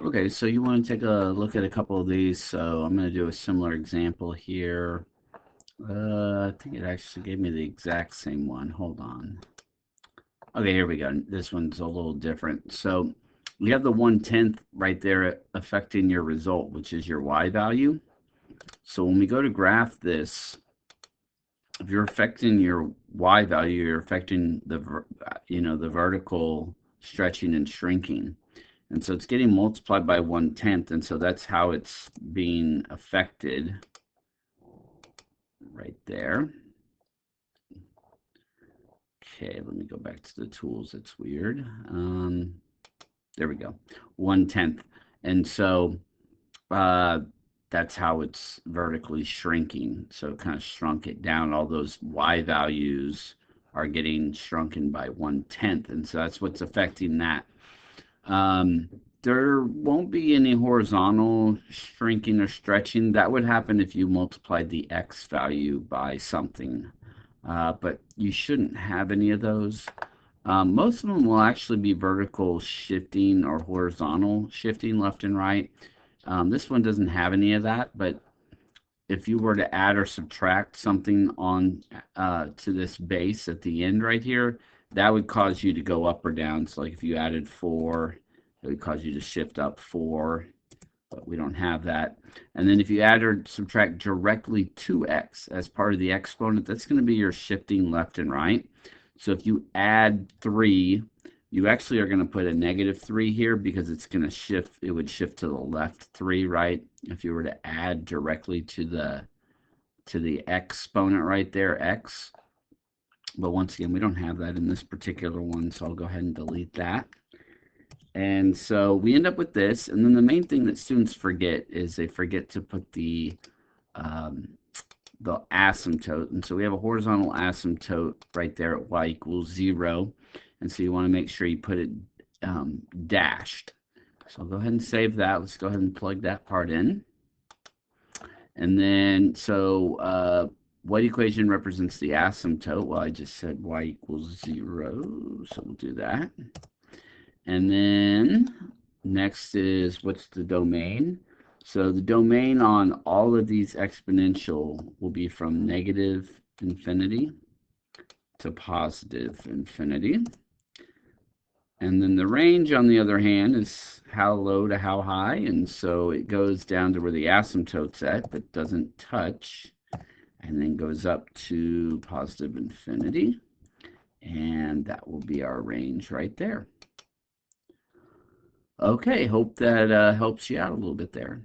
Okay, so you want to take a look at a couple of these. So I'm going to do a similar example here. I think it actually gave me the exact same one. Hold on. Okay, here we go. This one's a little different. So we have the 1/10 right there affecting your result, which is your y value. So when we go to graph this, if you're affecting your y value, you're affecting the vertical stretching and shrinking. And so it's getting multiplied by 1/10, and so that's how it's being affected right there. Okay, let me go back to the tools. It's weird. There we go, 1/10. And so uh, that's how it's vertically shrinking. So it kind of shrunk it down. All those y values are getting shrunken by 1/10, and so that's what's affecting that. Um, there won't be any horizontal shrinking or stretching. That would happen if you multiplied the x value by something, but you shouldn't have any of those. Most of them will actually be vertical shifting or horizontal shifting left and right. This one doesn't have any of that, but if you were to add or subtract something on to this base at the end right here, that would cause you to go up or down. So like if you added 4, it would cause you to shift up 4, but we don't have that. And then if you add or subtract directly to x as part of the exponent, that's going to be your shifting left and right. So if you add 3, you actually are going to put a -3 here because it's going to shift. It would shift to the left 3, right? If you were to add directly to the exponent right there, x. But once again, we don't have that in this particular one, so I'll go ahead and delete that. And so we end up with this, and then the main thing that students forget is they forget to put um, the asymptote. And so we have a horizontal asymptote right there at y equals 0. And so you want to make sure you put it dashed. So I'll go ahead and save that. Let's go ahead and plug that part in. And then, so what equation represents the asymptote? Well, I just said y equals 0, so we'll do that. And then next is what's the domain? So the domain on all of these exponential will be from negative infinity to positive infinity. And then the range, on the other hand, is how low to how high. And so it goes down to where the asymptote's at, but doesn't touch, and then goes up to positive infinity. And that will be our range right there. Okay, hope that helps you out a little bit there.